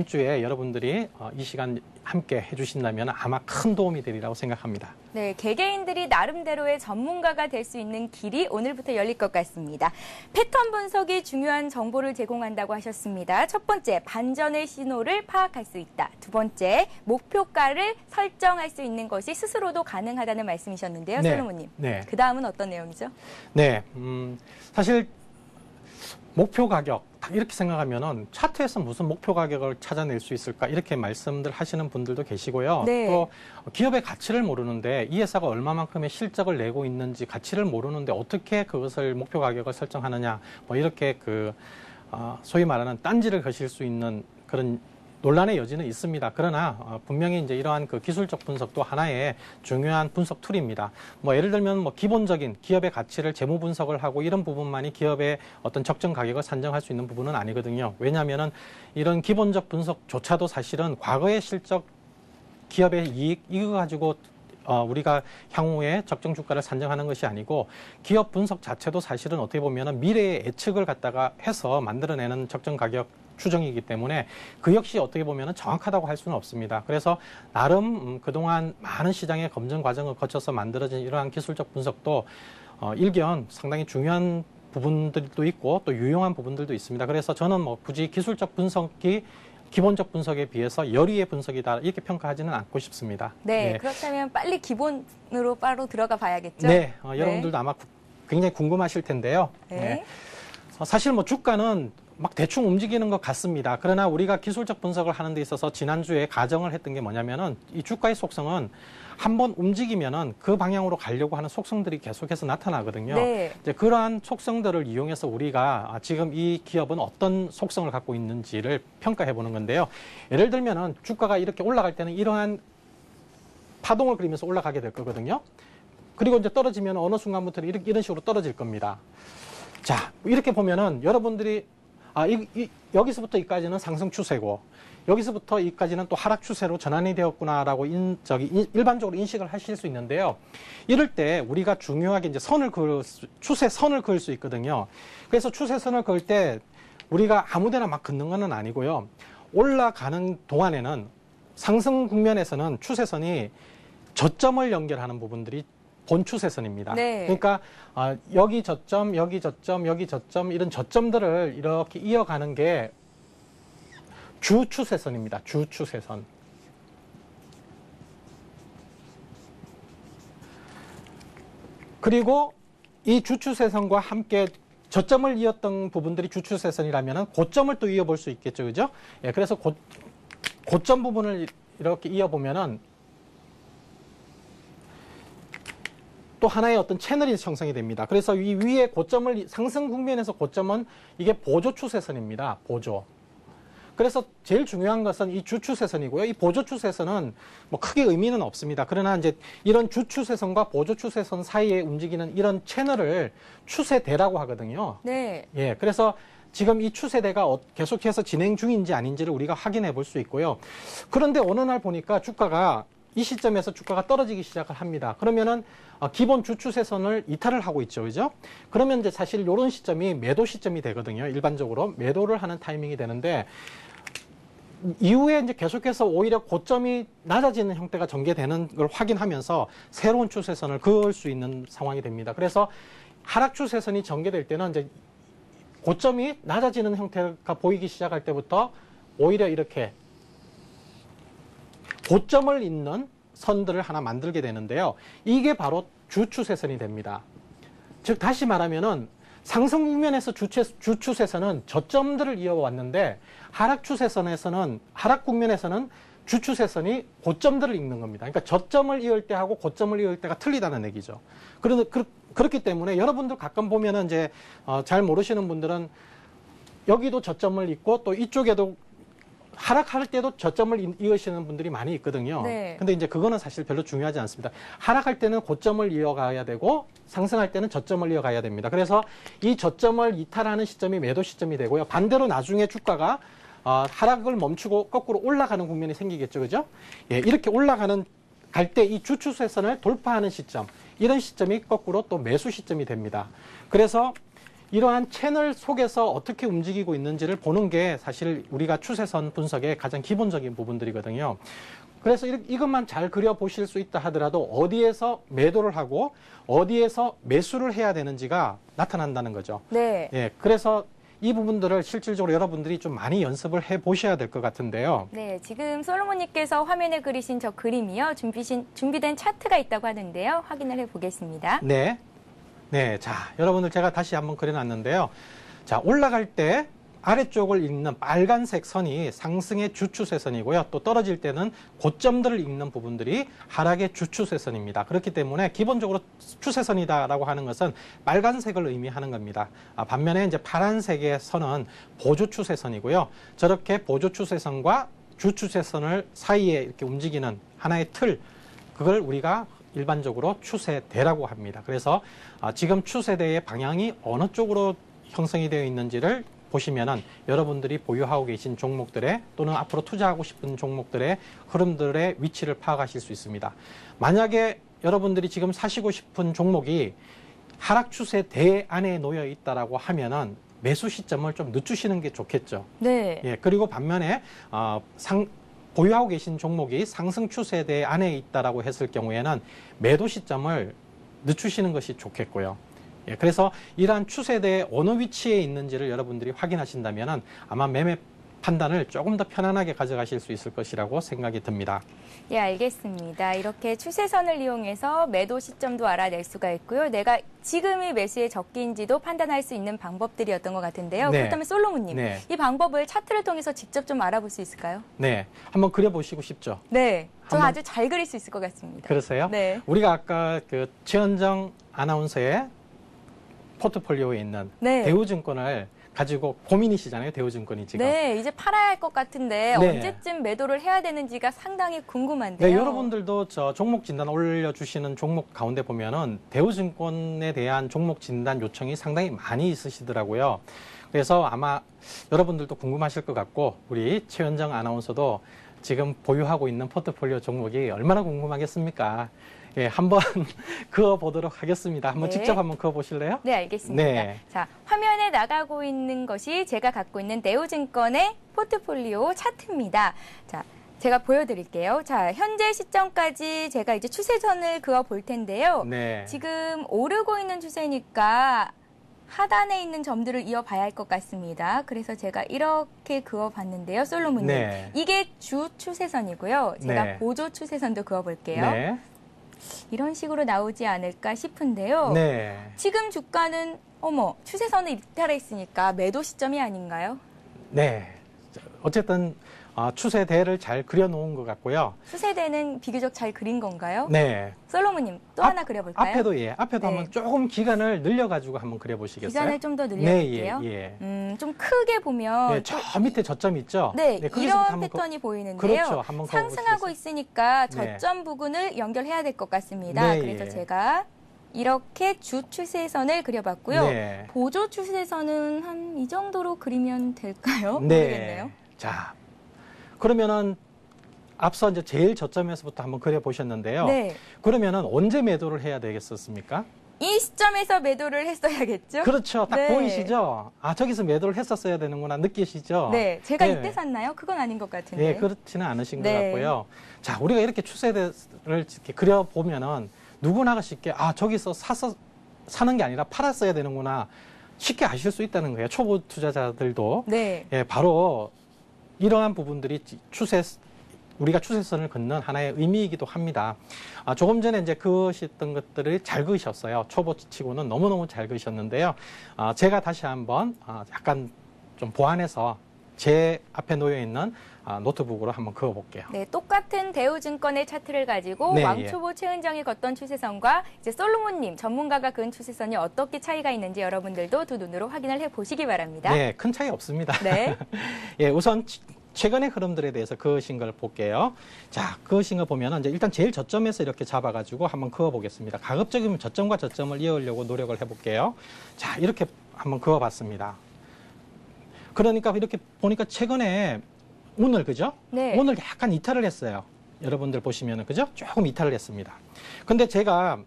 주에 여러분들이 이 시간 함께 해주신다면 아마 큰 도움이 되리라고 생각합니다. 네, 개개인들이 나름대로의 전문가가 될 수 있는 길이 오늘부터 열릴 것 같습니다. 패턴 분석이 중요한 정보를 제공한다고 하셨습니다. 첫 번째, 반전의 신호를 파악할 수 있다. 두 번째, 목표가를 설정할 수 있는 것이 스스로도 가능하다는 말씀이셨는데요. 네. 솔로몬님. 네. 그 다음은 어떤 내용이죠? 네, 사실 목표 가격 이렇게 생각하면은 차트에서 무슨 목표 가격을 찾아낼 수 있을까 이렇게 말씀들 하시는 분들도 계시고요. 네. 또 기업의 가치를 모르는데 이 회사가 얼마만큼의 실적을 내고 있는지 가치를 모르는데 어떻게 그것을 목표 가격을 설정하느냐 뭐 이렇게 소위 말하는 딴지를 거실 수 있는 그런 논란의 여지는 있습니다. 그러나 분명히 이제 이러한 기술적 분석도 하나의 중요한 분석 툴입니다. 뭐 예를 들면 뭐 기본적인 기업의 가치를 재무 분석을 하고 이런 부분만이 기업의 어떤 적정 가격을 산정할 수 있는 부분은 아니거든요. 왜냐하면은 이런 기본적 분석조차도 사실은 과거의 실적, 기업의 이익 이거 가지고 우리가 향후에 적정 주가를 산정하는 것이 아니고 기업 분석 자체도 사실은 어떻게 보면은 미래의 예측을 갖다가 해서 만들어내는 적정 가격 추정이기 때문에 그 역시 어떻게 보면 정확하다고 할 수는 없습니다. 그래서 나름 그동안 많은 시장의 검증 과정을 거쳐서 만들어진 이러한 기술적 분석도 일견 상당히 중요한 부분들도 있고 또 유용한 부분들도 있습니다. 그래서 저는 뭐 굳이 기술적 분석이 기본적 분석에 비해서 열의의 분석이다 이렇게 평가하지는 않고 싶습니다. 네, 그렇다면 빨리 기본으로 바로 들어가 봐야겠죠? 네, 여러분들도 아마 굉장히 궁금하실 텐데요. 네. 사실 뭐 주가는 막 대충 움직이는 것 같습니다. 그러나 우리가 기술적 분석을 하는 데 있어서 지난주에 가정을 했던 게 뭐냐면은 이 주가의 속성은 한번 움직이면은 그 방향으로 가려고 하는 속성들이 계속해서 나타나거든요. 네. 이제 그러한 속성들을 이용해서 우리가 지금 이 기업은 어떤 속성을 갖고 있는지를 평가해 보는 건데요. 예를 들면은 주가가 이렇게 올라갈 때는 이러한 파동을 그리면서 올라가게 될 거거든요. 그리고 이제 떨어지면 어느 순간부터는 이런 식으로 떨어질 겁니다. 자, 이렇게 보면은 여러분들이 여기서부터 여기까지는 상승 추세고 여기서부터 여기까지는 또 하락 추세로 전환이 되었구나라고 일반적으로 인식을 하실 수 있는데요. 이럴 때 우리가 중요하게 이제 추세선을 그을 수 있거든요. 그래서 추세선을 그을 때 우리가 아무데나 막 긋는 건 아니고요. 올라가는 동안에는 상승 국면에서는 추세선이 저점을 연결하는 부분들이 본 추세선입니다. 네. 그러니까 여기 저점, 여기 저점, 여기 저점 이런 저점들을 이렇게 이어가는 게 주 추세선입니다. 주 추세선. 그리고 이 주추세선과 함께 저점을 이었던 부분들이 주추세선이라면 고점을 또 이어볼 수 있겠죠. 그죠? 예, 그래서 고점 부분을 이렇게 이어보면은 또 하나의 어떤 채널이 형성이 됩니다. 그래서 이 위에 고점을, 상승 국면에서 고점은 이게 보조 추세선입니다. 보조. 그래서 제일 중요한 것은 이 주추세선이고요. 이 보조 추세선은 뭐 크게 의미는 없습니다. 그러나 이제 이런 주추세선과 보조 추세선 사이에 움직이는 이런 채널을 추세대라고 하거든요. 네. 예, 그래서 지금 이 추세대가 계속해서 진행 중인지 아닌지를 우리가 확인해 볼 수 있고요. 그런데 어느 날 보니까 주가가 이 시점에서 주가가 떨어지기 시작을 합니다. 그러면은 기본 주추세선을 이탈을 하고 있죠. 그죠? 그러면 이제 사실 이런 시점이 매도 시점이 되거든요. 일반적으로 매도를 하는 타이밍이 되는데 이후에 이제 계속해서 오히려 고점이 낮아지는 형태가 전개되는 걸 확인하면서 새로운 추세선을 그을 수 있는 상황이 됩니다. 그래서 하락 추세선이 전개될 때는 이제 고점이 낮아지는 형태가 보이기 시작할 때부터 오히려 이렇게 고점을 잇는 선들을 하나 만들게 되는데요. 이게 바로 주추세선이 됩니다. 즉 다시 말하면은 상승 국면에서 주추세선은 저점들을 이어왔는데 하락 국면에서는 주추세선이 고점들을 잇는 겁니다. 그러니까 저점을 이을 때하고 고점을 이을 때가 틀리다는 얘기죠. 그렇기 때문에 여러분들 가끔 보면은 이제 잘 모르시는 분들은 여기도 저점을 잇고 또 이쪽에도 하락할 때도 저점을 이으시는 분들이 많이 있거든요. 네. 근데 이제 그거는 사실 별로 중요하지 않습니다. 하락할 때는 고점을 이어가야 되고 상승할 때는 저점을 이어가야 됩니다. 그래서 이 저점을 이탈하는 시점이 매도 시점이 되고요. 반대로 나중에 주가가 하락을 멈추고 거꾸로 올라가는 국면이 생기겠죠. 그죠? 예, 이렇게 갈 때 이 주추세선을 돌파하는 시점, 이런 시점이 거꾸로 또 매수 시점이 됩니다. 그래서 이러한 채널 속에서 어떻게 움직이고 있는지를 보는 게 사실 우리가 추세선 분석의 가장 기본적인 부분들이거든요. 그래서 이것만 잘 그려보실 수 있다 하더라도 어디에서 매도를 하고 어디에서 매수를 해야 되는지가 나타난다는 거죠. 네. 예, 그래서 이 부분들을 실질적으로 여러분들이 좀 많이 연습을 해 보셔야 될 것 같은데요. 네, 지금 솔로몬님께서 화면에 그리신 저 그림이요. 준비된 차트가 있다고 하는데요. 확인을 해보겠습니다. 네. 네, 자, 여러분들 제가 다시 한번 그려놨는데요. 자, 올라갈 때 아래쪽을 잇는 빨간색 선이 상승의 주추세선이고요. 또 떨어질 때는 고점들을 잇는 부분들이 하락의 주추세선입니다. 그렇기 때문에 기본적으로 추세선이다라고 하는 것은 빨간색을 의미하는 겁니다. 반면에 이제 파란색의 선은 보조추세선이고요. 저렇게 보조추세선과 주추세선을 사이에 이렇게 움직이는 하나의 틀, 그걸 우리가 일반적으로 추세대라고 합니다. 그래서 지금 추세대의 방향이 어느 쪽으로 형성이 되어 있는지를 보시면은 여러분들이 보유하고 계신 종목들의 또는 앞으로 투자하고 싶은 종목들의 흐름들의 위치를 파악하실 수 있습니다. 만약에 여러분들이 지금 사시고 싶은 종목이 하락 추세대 안에 놓여 있다라고 하면은 매수 시점을 좀 늦추시는 게 좋겠죠. 네. 예, 그리고 반면에 보유하고 계신 종목이 상승 추세대 안에 있다라고 했을 경우에는 매도 시점을 늦추시는 것이 좋겠고요. 예, 그래서 이러한 추세대의 어느 위치에 있는지를 여러분들이 확인하신다면 아마 매매 판단을 조금 더 편안하게 가져가실 수 있을 것이라고 생각이 듭니다. 예, 알겠습니다. 이렇게 추세선을 이용해서 매도 시점도 알아낼 수가 있고요. 내가 지금이 매수의 적기인지도 판단할 수 있는 방법들이었던 것 같은데요. 네. 그렇다면 솔로몬님, 네. 이 방법을 차트를 통해서 직접 좀 알아볼 수 있을까요? 네, 한번 그려보시고 싶죠? 네, 저 한번- 아주 잘 그릴 수 있을 것 같습니다. 그러세요? 네. 우리가 아까 그 최현정 아나운서의 포트폴리오에 있는 네. 대우증권을 가지고 고민이시잖아요. 대우증권이 지금. 네, 이제 팔아야 할 것 같은데 네. 언제쯤 매도를 해야 되는지가 상당히 궁금한데요. 네, 여러분들도 저 종목 진단 올려주시는 종목 가운데 보면은 대우증권에 대한 종목 진단 요청이 상당히 많이 있으시더라고요. 그래서 아마 여러분들도 궁금하실 것 같고 우리 최현정 아나운서도 지금 보유하고 있는 포트폴리오 종목이 얼마나 궁금하겠습니까? 예, 한번 그어보도록 하겠습니다. 한번 네. 직접 한번 그어보실래요? 네, 알겠습니다. 네. 자, 화면에 나가고 있는 것이 제가 갖고 있는 대우증권의 포트폴리오 차트입니다. 자, 제가 보여드릴게요. 자, 현재 시점까지 제가 이제 추세선을 그어 볼 텐데요. 네. 지금 오르고 있는 추세니까 하단에 있는 점들을 이어봐야 할 것 같습니다. 그래서 제가 이렇게 그어봤는데요, 솔로몬님. 네. 이게 주 추세선이고요. 제가 네. 보조 추세선도 그어볼게요. 네. 이런 식으로 나오지 않을까 싶은데요. 네. 지금 주가는 추세선을 이탈했으니까 매도 시점이 아닌가요? 네. 어쨌든 추세대를 잘 그려놓은 것 같고요. 추세대는 비교적 잘 그린 건가요? 네. 솔로몬님 또 하나 그려볼까요? 앞에도 네. 한번 조금 기간을 늘려가지고 한번 그려보시겠어요? 기간을 좀 더 늘려볼게요. 네, 예. 좀 크게 보면 네, 저 밑에 저점 있죠? 네, 거기서부터 이런 한번 패턴이 보이는데요. 그렇죠. 한번 상승하고 있으니까 네. 저점 부근을 연결해야 될 것 같습니다. 네, 그래서 예. 제가 이렇게 주 추세선을 그려봤고요. 네. 보조 추세선은 한 이 정도로 그리면 될까요? 네. 모르겠네요. 자, 그러면은 앞서 이제 제일 저점에서부터 한번 그려보셨는데요. 네. 그러면은 언제 매도를 해야 되겠었습니까? 이 시점에서 매도를 했어야겠죠? 그렇죠. 딱 네. 보이시죠? 저기서 매도를 했었어야 되는구나 느끼시죠? 네. 제가 네. 이때 샀나요? 그건 아닌 것 같은데. 네, 그렇지는 않으신 것 네. 같고요. 자, 우리가 이렇게 추세를 이렇게 그려보면은 누구나가 쉽게, 저기서 사는 게 아니라 팔았어야 되는구나. 쉽게 아실 수 있다는 거예요. 초보 투자자들도. 네. 예, 바로 이러한 부분들이 우리가 추세선을 긋는 하나의 의미이기도 합니다. 조금 전에 이제 그으셨던 것들을 잘 그으셨어요. 초보 치고는 너무너무 잘 그으셨는데요. 제가 다시 한번 약간 좀 보완해서 제 앞에 놓여 있는 노트북으로 한번 그어볼게요. 네, 똑같은 대우증권의 차트를 가지고 네, 왕초보 최은정이 걷던 추세선과 이제 솔로몬님 전문가가 그은 추세선이 어떻게 차이가 있는지 여러분들도 두 눈으로 확인을 해보시기 바랍니다. 네, 큰 차이 없습니다. 네. 예, 우선 최근의 흐름들에 대해서 그으신 걸 볼게요. 자, 그으신 거 보면은 이제 일단 제일 저점에서 이렇게 잡아가지고 한번 그어보겠습니다. 가급적이면 저점과 저점을 이어오려고 노력을 해볼게요. 자, 이렇게 한번 그어봤습니다. 그러니까 이렇게 보니까 최근에 오늘 그죠? 네. 오늘 약간 이탈을 했어요. 여러분들 보시면은 그죠? 조금 이탈을 했습니다. 근데 제가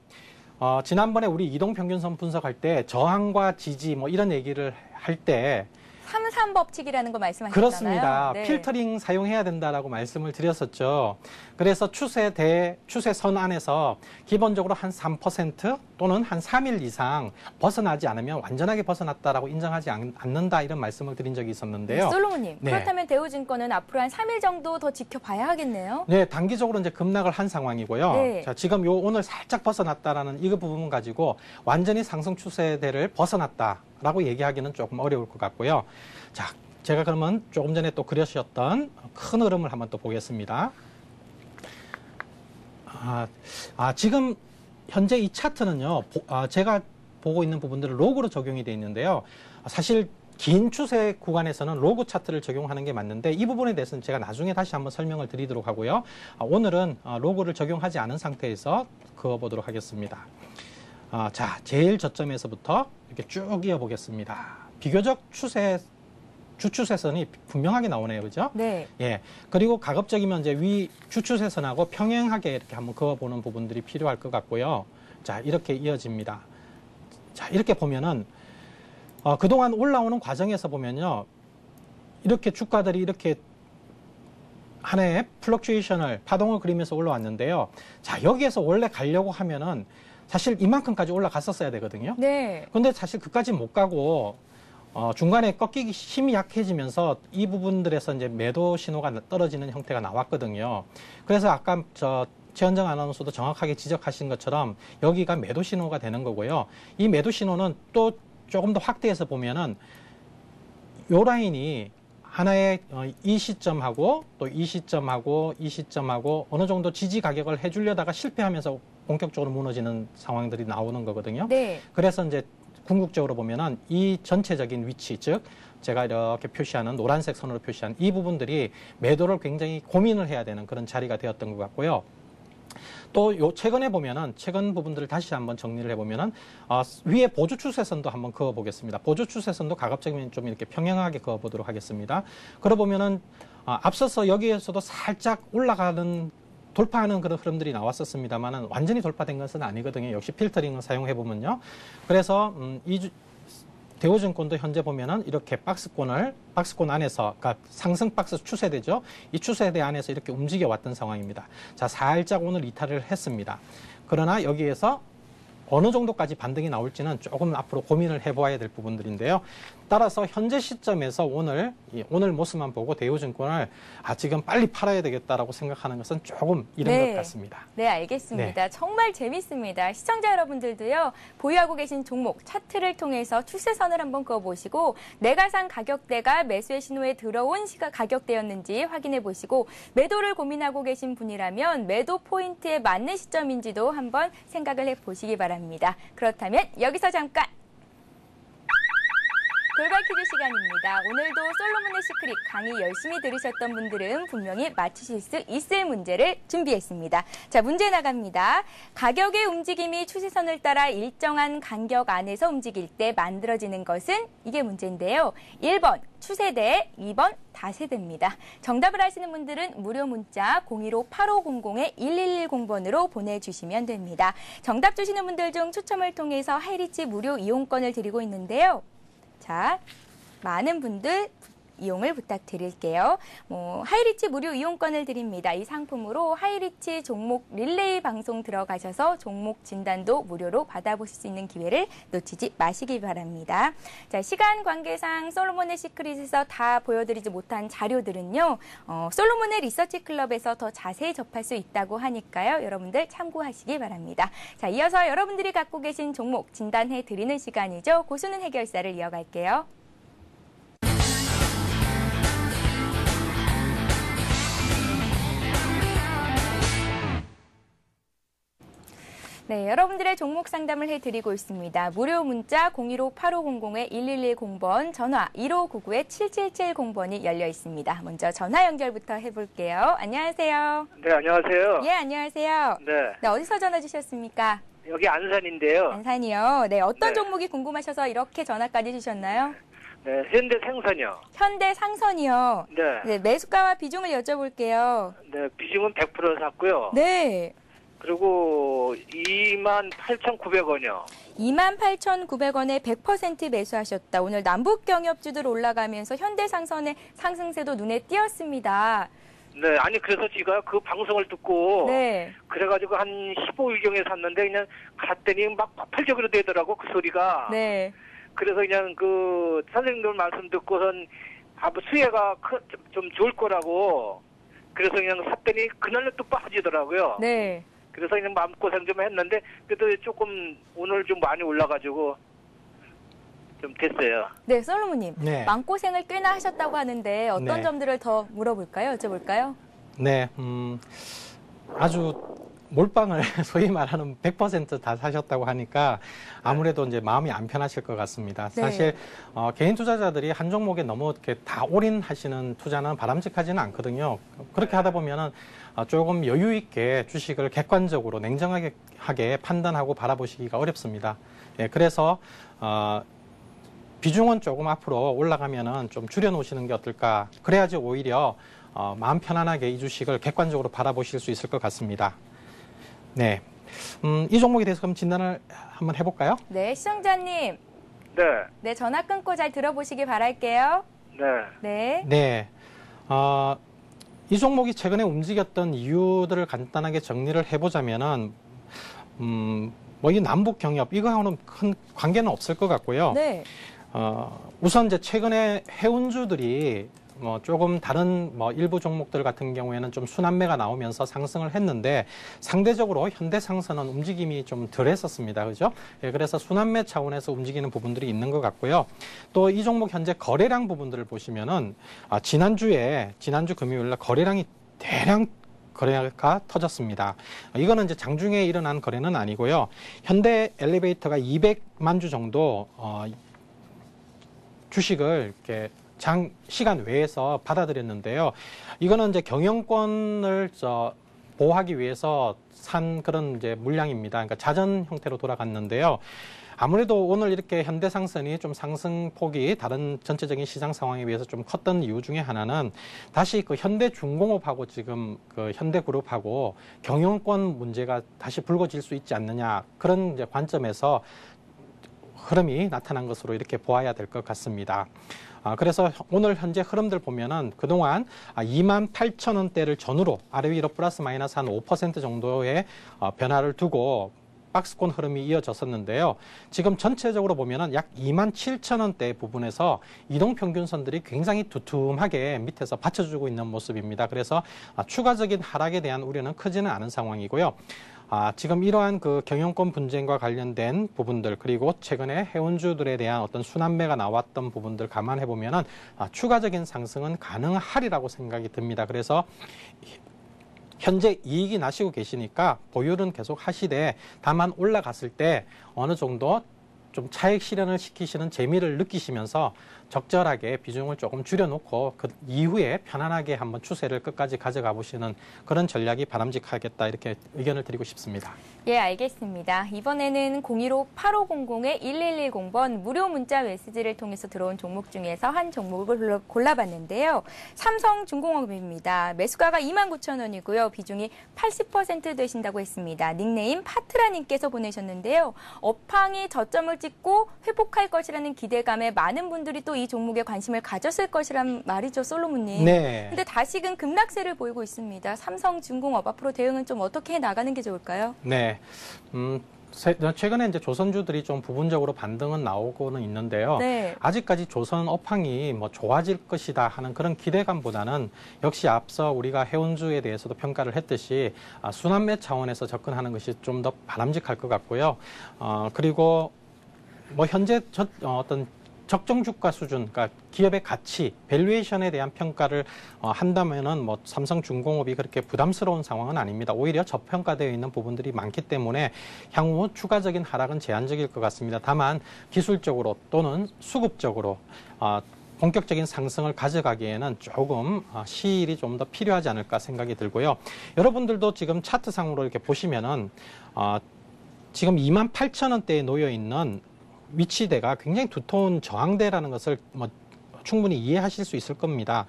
지난번에 우리 이동평균선 분석할 때 저항과 지지 뭐 이런 얘기를 할 때 3-3 법칙이라는 거 말씀하셨잖아요. 그렇습니다. 네. 필터링 사용해야 된다라고 말씀을 드렸었죠. 그래서 추세선 안에서 기본적으로 한 3% 또는 한 3일 이상 벗어나지 않으면 완전하게 벗어났다라고 인정하지 않는다 이런 말씀을 드린 적이 있었는데요. 솔로몬님, 네. 그렇다면 대우증권은 앞으로 한 3일 정도 더 지켜봐야 하겠네요. 네, 단기적으로 이제 급락을 한 상황이고요. 네. 자, 지금 오늘 살짝 벗어났다라는 이 부분 가지고 완전히 상승 추세대를 벗어났다라고 얘기하기는 조금 어려울 것 같고요. 자, 제가 그러면 조금 전에 또 그려주셨던 큰 흐름을 한번 또 보겠습니다. 지금 현재 이 차트는요, 제가 보고 있는 부분들은 로그로 적용이 되어 있는데요. 사실 긴 추세 구간에서는 로그 차트를 적용하는 게 맞는데 이 부분에 대해서는 제가 나중에 다시 한번 설명을 드리도록 하고요. 오늘은 로그를 적용하지 않은 상태에서 그어보도록 하겠습니다. 자, 제일 저점에서부터 이렇게 쭉 이어보겠습니다. 비교적 주추세선이 분명하게 나오네요. 그죠? 네. 예. 그리고 가급적이면 이제 주추세선하고 평행하게 이렇게 한번 그어보는 부분들이 필요할 것 같고요. 자, 이렇게 이어집니다. 자, 이렇게 보면은, 그동안 올라오는 과정에서 보면요. 이렇게 주가들이 이렇게 하나의 플럭추에이션을, 파동을 그리면서 올라왔는데요. 자, 여기에서 원래 가려고 하면은 사실 이만큼까지 올라갔었어야 되거든요. 네. 근데 사실 그까지 못 가고, 중간에 꺾이기 힘이 약해지면서 이 부분들에서 이제 매도 신호가 떨어지는 형태가 나왔거든요. 그래서 아까 최현정 아나운서도 정확하게 지적하신 것처럼 여기가 매도 신호가 되는 거고요. 이 매도 신호는 또 조금 더 확대해서 보면은 요 라인이 하나의 이 시점하고 또 이 시점하고 이 시점하고 어느 정도 지지 가격을 해주려다가 실패하면서 본격적으로 무너지는 상황들이 나오는 거거든요. 네. 그래서 이제 궁극적으로 보면은 이 전체적인 위치, 즉 제가 이렇게 표시하는 노란색 선으로 표시한 이 부분들이 매도를 굉장히 고민을 해야 되는 그런 자리가 되었던 것 같고요. 또 최근에 보면은 최근 부분들을 다시 한번 정리를 해보면은 위에 보조 추세선도 한번 그어보겠습니다. 보조 추세선도 가급적이면 좀 이렇게 평행하게 그어보도록 하겠습니다. 그러 보면은 앞서서 여기에서도 살짝 돌파하는 그런 흐름들이 나왔었습니다만은 완전히 돌파된 것은 아니거든요. 역시 필터링을 사용해 보면요. 그래서 대우증권도 현재 보면은 이렇게 박스권 안에서, 그러니까 상승 박스 추세대죠. 이 추세대 안에서 이렇게 움직여 왔던 상황입니다. 자, 살짝 오늘 이탈을 했습니다. 그러나 여기에서 어느 정도까지 반등이 나올지는 조금 앞으로 고민을 해보아야 될 부분들인데요. 따라서 현재 시점에서 오늘 모습만 보고 대우증권을 지금 빨리 팔아야 되겠다라고 생각하는 것은 조금 이른 것 같습니다. 네, 알겠습니다. 네. 정말 재밌습니다. 시청자 여러분들도요, 보유하고 계신 종목 차트를 통해서 추세선을 한번 그어보시고 내가 산 가격대가 매수의 신호에 들어온 가격대였는지 확인해 보시고 매도를 고민하고 계신 분이라면 매도 포인트에 맞는 시점인지도 한번 생각을 해보시기 바랍니다. 그렇다면 여기서 잠깐! 돌발 퀴즈 시간입니다. 오늘도 솔로몬의 시크릿 강의 열심히 들으셨던 분들은 분명히 맞추실 수 있을 문제를 준비했습니다. 자, 문제 나갑니다. 가격의 움직임이 추세선을 따라 일정한 간격 안에서 움직일 때 만들어지는 것은? 이게 문제인데요. 1번 추세대, 2번 다세대입니다. 정답을 아시는 분들은 무료 문자 015-8500-1110번으로 보내주시면 됩니다. 정답 주시는 분들 중 추첨을 통해서 하이리치 무료 이용권을 드리고 있는데요. 자, 많은 분들 이용을 부탁드릴게요. 하이리치 무료 이용권을 드립니다. 이 상품으로 하이리치 종목 릴레이 방송 들어가셔서 종목 진단도 무료로 받아보실 수 있는 기회를 놓치지 마시기 바랍니다. 자, 시간 관계상 솔로몬의 시크릿에서 다 보여드리지 못한 자료들은요, 솔로몬의 리서치 클럽에서 더 자세히 접할 수 있다고 하니까요. 여러분들 참고하시기 바랍니다. 자, 이어서 여러분들이 갖고 계신 종목 진단해 드리는 시간이죠. 고수는 해결사를 이어갈게요. 네, 여러분들의 종목 상담을 해드리고 있습니다. 무료 문자 015-8500-1110번, 전화 1599-7770번이 열려 있습니다. 먼저 전화 연결부터 해볼게요. 안녕하세요. 네, 안녕하세요. 예, 안녕하세요. 네. 네, 어디서 전화 주셨습니까? 여기 안산인데요. 안산이요. 네, 어떤 네. 종목이 궁금하셔서 이렇게 전화까지 주셨나요? 네, 현대생선이요. 현대상선이요. 네. 네, 매수가와 비중을 여쭤볼게요. 네, 비중은 100% 샀고요. 네. 그리고 28,900원이요. 28,900원에 100% 매수하셨다. 오늘 남북 경협주들 올라가면서 현대상선의 상승세도 눈에 띄었습니다. 네, 아니 그래서 제가 그 방송을 듣고 네. 그래가지고 한 15일경에 샀는데 그냥 갔더니 막 폭발적으로 되더라고 그 소리가. 네. 그래서 그냥 그 선생님들 말씀 듣고선 수혜가 좀 좋을 거라고 그래서 그냥 샀더니 그날로 또 빠지더라고요. 네. 그래서 그냥 마음고생 좀 했는데 그래도 조금 오늘 좀 많이 올라가지고 좀 됐어요. 네, 솔로몬님. 네. 마음고생을 꽤나 하셨다고 하는데 어떤 네. 점들을 더 물어볼까요? 여쭤볼까요? 네, 아주 몰빵을 소위 말하는 100% 다 사셨다고 하니까 아무래도 이제 마음이 안 편하실 것 같습니다. 네. 사실 개인 투자자들이 한 종목에 너무 이렇게 다 올인하시는 투자는 바람직하지는 않거든요. 그렇게 하다 보면은 조금 여유 있게 주식을 객관적으로 냉정하게 판단하고 바라보시기가 어렵습니다. 예, 그래서 비중은 조금 앞으로 올라가면은 좀 줄여놓으시는 게 어떨까? 그래야지 오히려 마음 편안하게 이 주식을 객관적으로 바라보실 수 있을 것 같습니다. 네, 이 종목에 대해서 그럼 진단을 한번 해볼까요? 네, 시청자님. 네, 네, 전화 끊고 잘 들어보시기 바랄게요. 네. 네. 네, 이 종목이 최근에 움직였던 이유들을 간단하게 정리를 해보자면은, 이 남북 경협, 이거하고는 큰 관계는 없을 것 같고요. 네. 우선 이제 최근에 해운주들이 조금 다른 일부 종목들 같은 경우에는 좀 순환매가 나오면서 상승을 했는데 상대적으로 현대상선은 움직임이 좀 덜 했었습니다. 그죠? 예, 그래서 순환매 차원에서 움직이는 부분들이 있는 것 같고요. 또 이 종목 현재 거래량 부분들을 보시면은 지난주 금요일 날 거래량이 대량 거래가 터졌습니다. 이거는 이제 장중에 일어난 거래는 아니고요. 현대 엘리베이터가 200만 주 정도 주식을 이렇게 시간 외에서 받아들였는데요. 이거는 이제 경영권을 보호하기 위해서 산 그런 이제 물량입니다. 그러니까 자전 형태로 돌아갔는데요. 아무래도 오늘 이렇게 현대상선이 좀 상승폭이 다른 전체적인 시장 상황에 비해서 좀 컸던 이유 중에 하나는 다시 그 현대중공업하고 지금 그 현대그룹하고 경영권 문제가 다시 불거질 수 있지 않느냐 그런 이제 관점에서 흐름이 나타난 것으로 이렇게 보아야 될 것 같습니다. 그래서 오늘 현재 흐름들 보면은 그동안 28,000원대를 전후로 아래 위로 플러스 마이너스 한 5% 정도의 변화를 두고 박스권 흐름이 이어졌었는데요. 지금 전체적으로 보면은 약 27,000원대 부분에서 이동평균선들이 굉장히 두툼하게 밑에서 받쳐주고 있는 모습입니다. 그래서 추가적인 하락에 대한 우려는 크지는 않은 상황이고요. 지금 이러한 그 경영권 분쟁과 관련된 부분들, 그리고 최근에 해운주들에 대한 어떤 순환매가 나왔던 부분들 감안해 보면은 추가적인 상승은 가능하리라고 생각이 듭니다. 그래서 현재 이익이 나시고 계시니까 보유는 계속 하시되, 다만 올라갔을 때 어느 정도 좀 차익 실현을 시키시는 재미를 느끼시면서 적절하게 비중을 조금 줄여놓고 그 이후에 편안하게 한번 추세를 끝까지 가져가 보시는 그런 전략이 바람직하겠다, 이렇게 의견을 드리고 싶습니다. 예, 알겠습니다. 이번에는 015-8500-1110번 무료 문자 메시지를 통해서 들어온 종목 중에서 한 종목을 골라봤는데요. 삼성중공업입니다. 매수가가 29,000원이고요. 비중이 80% 되신다고 했습니다. 닉네임 파트라님께서 보내셨는데요. 업황이 저점을 찍고 회복할 것이라는 기대감에 많은 분들이 또 이 종목에 관심을 가졌을 것이란 말이죠, 솔로몬님. 네. 근데 다시금 급락세를 보이고 있습니다. 삼성중공업 앞으로 대응은 좀 어떻게 나가는 게 좋을까요? 네. 최근에 이제 조선주들이 좀 부분적으로 반등은 나오고는 있는데요. 네. 아직까지 조선 업황이 뭐 좋아질 것이다 하는 그런 기대감보다는 역시 앞서 우리가 해운주에 대해서도 평가를 했듯이 순환매 차원에서 접근하는 것이 좀 더 바람직할 것 같고요. 그리고 뭐 현재 어떤 적정 주가 수준, 그러니까 기업의 가치, 밸류에이션에 대한 평가를 한다면은 뭐 삼성중공업이 그렇게 부담스러운 상황은 아닙니다. 오히려 저평가되어 있는 부분들이 많기 때문에 향후 추가적인 하락은 제한적일 것 같습니다. 다만 기술적으로 또는 수급적으로 본격적인 상승을 가져가기에는 조금 시일이 좀 더 필요하지 않을까 생각이 들고요. 여러분들도 지금 차트상으로 이렇게 보시면은 지금 28,000원대에 놓여 있는 위치대가 굉장히 두터운 저항대라는 것을 충분히 이해하실 수 있을 겁니다.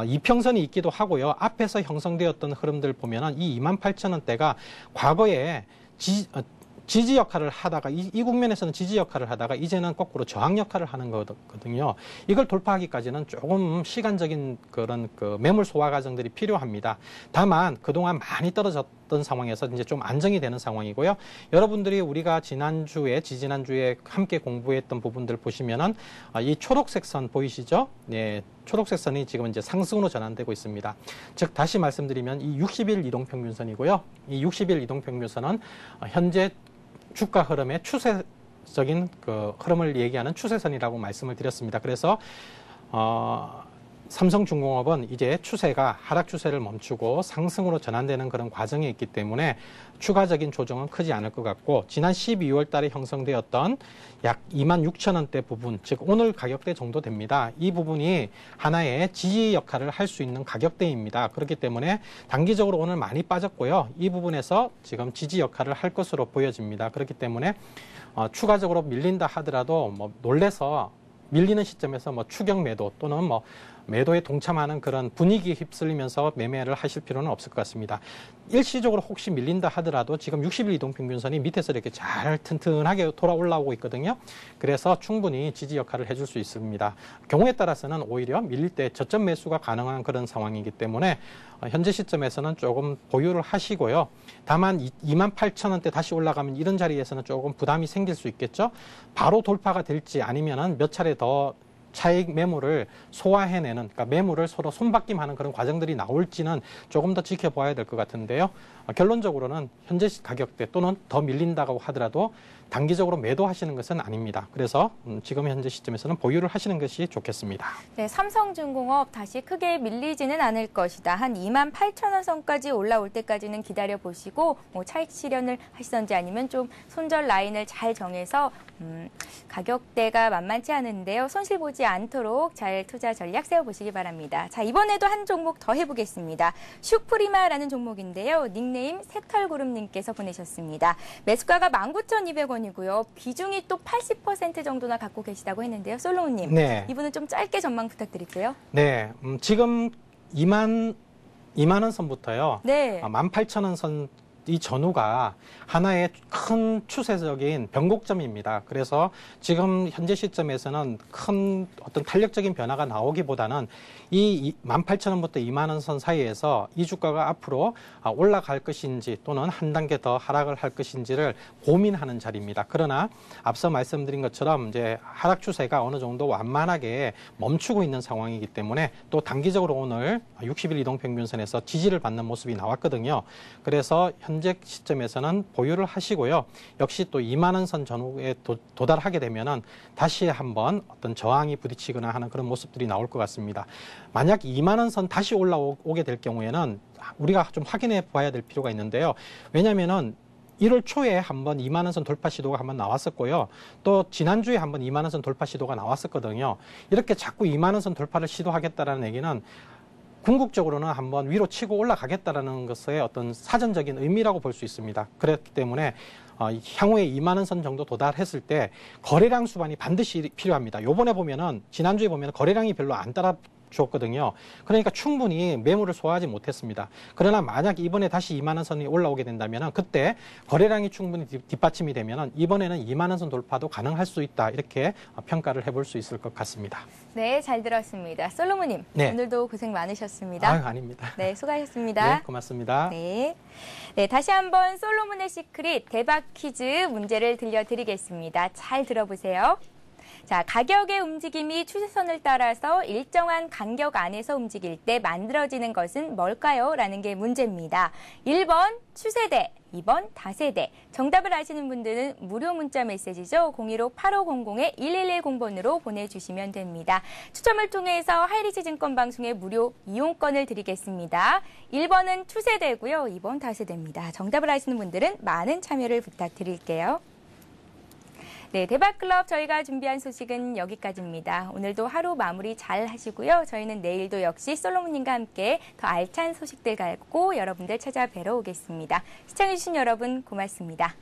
이평선이 있기도 하고요. 앞에서 형성되었던 흐름들 보면은 이 28,000원대가 과거에 지지 역할을 하다가 이 국면에서는 지지 역할을 하다가 이제는 거꾸로 저항 역할을 하는 거거든요. 이걸 돌파하기까지는 조금 시간적인 그런 매물 소화 과정들이 필요합니다. 다만 그동안 많이 떨어졌던 상황에서 이제 좀 안정이 되는 상황이고요. 여러분들이 우리가 지지난주에 함께 공부했던 부분들 보시면은 이 초록색 선 보이시죠? 네. 초록색 선이 지금 이제 상승으로 전환되고 있습니다. 즉 다시 말씀드리면 이 60일 이동평균선이고요. 이 60일 이동평균선은 현재 주가 흐름의 추세적인 흐름을 얘기하는 추세선이라고 말씀을 드렸습니다. 그래서 삼성중공업은 이제 추세가 하락 추세를 멈추고 상승으로 전환되는 그런 과정에 있기 때문에 추가적인 조정은 크지 않을 것 같고, 지난 12월 달에 형성되었던 약 26,000원대 부분, 즉 오늘 가격대 정도 됩니다. 이 부분이 하나의 지지 역할을 할 수 있는 가격대입니다. 그렇기 때문에 단기적으로 오늘 많이 빠졌고요. 이 부분에서 지금 지지 역할을 할 것으로 보여집니다. 그렇기 때문에 추가적으로 밀린다 하더라도 놀래서 밀리는 시점에서 추격 매도 또는 매도에 동참하는 그런 분위기에 휩쓸리면서 매매를 하실 필요는 없을 것 같습니다. 일시적으로 혹시 밀린다 하더라도 지금 60일 이동평균선이 밑에서 이렇게 잘 튼튼하게 돌아 올라오고 있거든요. 그래서 충분히 지지 역할을 해줄 수 있습니다. 경우에 따라서는 오히려 밀릴 때 저점 매수가 가능한 그런 상황이기 때문에 현재 시점에서는 조금 보유를 하시고요. 다만 28,000원대 다시 올라가면 이런 자리에서는 조금 부담이 생길 수 있겠죠. 바로 돌파가 될지 아니면은 몇 차례 더 차익 매물을 소화해내는, 그러니까 매물을 서로 손바뀜하는 그런 과정들이 나올지는 조금 더 지켜봐야 될 것 같은데요. 결론적으로는 현재 가격대 또는 더 밀린다고 하더라도 단기적으로 매도하시는 것은 아닙니다. 그래서 지금 현재 시점에서는 보유를 하시는 것이 좋겠습니다. 네, 삼성중공업 다시 크게 밀리지는 않을 것이다. 한 28,000원 선까지 올라올 때까지는 기다려보시고 차익 실현을 하시던지 아니면 좀 손절 라인을 잘 정해서 가격대가 만만치 않은데요. 손실 보지 않도록 잘 투자 전략 세워보시기 바랍니다. 자, 이번에도 한 종목 더 해보겠습니다. 슈프리마라는 종목인데요. 닉네임 새털구름님께서 보내셨습니다. 매수가가 19,200원이고요. 비중이 또 80% 정도나 갖고 계시다고 했는데요. 솔로몬님, 네. 이분은 좀 짧게 전망 부탁드릴게요. 네, 지금 2만 원 선부터요. 네. 18,000원 선 이 전후가 하나의 큰 추세적인 변곡점입니다. 그래서 지금 현재 시점에서는 큰 어떤 탄력적인 변화가 나오기보다는 이 18,000원부터 2만 원 선 사이에서 이 주가가 앞으로 올라갈 것인지 또는 한 단계 더 하락을 할 것인지를 고민하는 자리입니다. 그러나 앞서 말씀드린 것처럼 이제 하락 추세가 어느 정도 완만하게 멈추고 있는 상황이기 때문에 또 단기적으로 오늘 60일 이동평균선에서 지지를 받는 모습이 나왔거든요. 그래서 현재 시점에서는 보유를 하시고요. 역시 또 2만 원 선 전후에 도달하게 되면은 다시 한번 어떤 저항이 부딪히거나 하는 그런 모습들이 나올 것 같습니다. 만약 2만 원 선 다시 올라오게 될 경우에는 우리가 좀 확인해 봐야 될 필요가 있는데요. 왜냐면은 1월 초에 한번 2만 원 선 돌파 시도가 한번 나왔었고요. 또 지난주에 한번 2만 원 선 돌파 시도가 나왔었거든요. 이렇게 자꾸 2만 원 선 돌파를 시도하겠다라는 얘기는 궁극적으로는 한번 위로 치고 올라가겠다라는 것의 어떤 사전적인 의미라고 볼 수 있습니다. 그렇기 때문에 향후에 2만 원 선 정도 도달했을 때 거래량 수반이 반드시 필요합니다. 요번에 보면은 지난주에 보면 거래량이 별로 안 따라줬거든요. 그러니까 충분히 매물을 소화하지 못했습니다. 그러나 만약 이번에 다시 2만 원 선이 올라오게 된다면은 그때 거래량이 충분히 뒷받침이 되면은 이번에는 2만 원 선 돌파도 가능할 수 있다. 이렇게 평가를 해볼 수 있을 것 같습니다. 네, 잘 들었습니다. 솔로몬님, 네. 오늘도 고생 많으셨습니다. 아닙니다. 네, 수고하셨습니다. 네, 고맙습니다. 네. 네, 다시 한번 솔로몬의 시크릿 대박 퀴즈 문제를 들려드리겠습니다. 잘 들어보세요. 자, 가격의 움직임이 추세선을 따라서 일정한 간격 안에서 움직일 때 만들어지는 것은 뭘까요? 라는 게 문제입니다. 1번 추세대, 2번 다세대. 정답을 아시는 분들은 무료 문자 메시지죠. 015-8500-1110번으로 보내주시면 됩니다. 추첨을 통해서 하이리치 증권방송의 무료 이용권을 드리겠습니다. 1번은 추세대고요. 2번 다세대입니다. 정답을 아시는 분들은 많은 참여를 부탁드릴게요. 네, 대박클럽 저희가 준비한 소식은 여기까지입니다. 오늘도 하루 마무리 잘 하시고요. 저희는 내일도 역시 솔로몬님과 함께 더 알찬 소식들 갖고 여러분들 찾아뵈러 오겠습니다. 시청해주신 여러분 고맙습니다.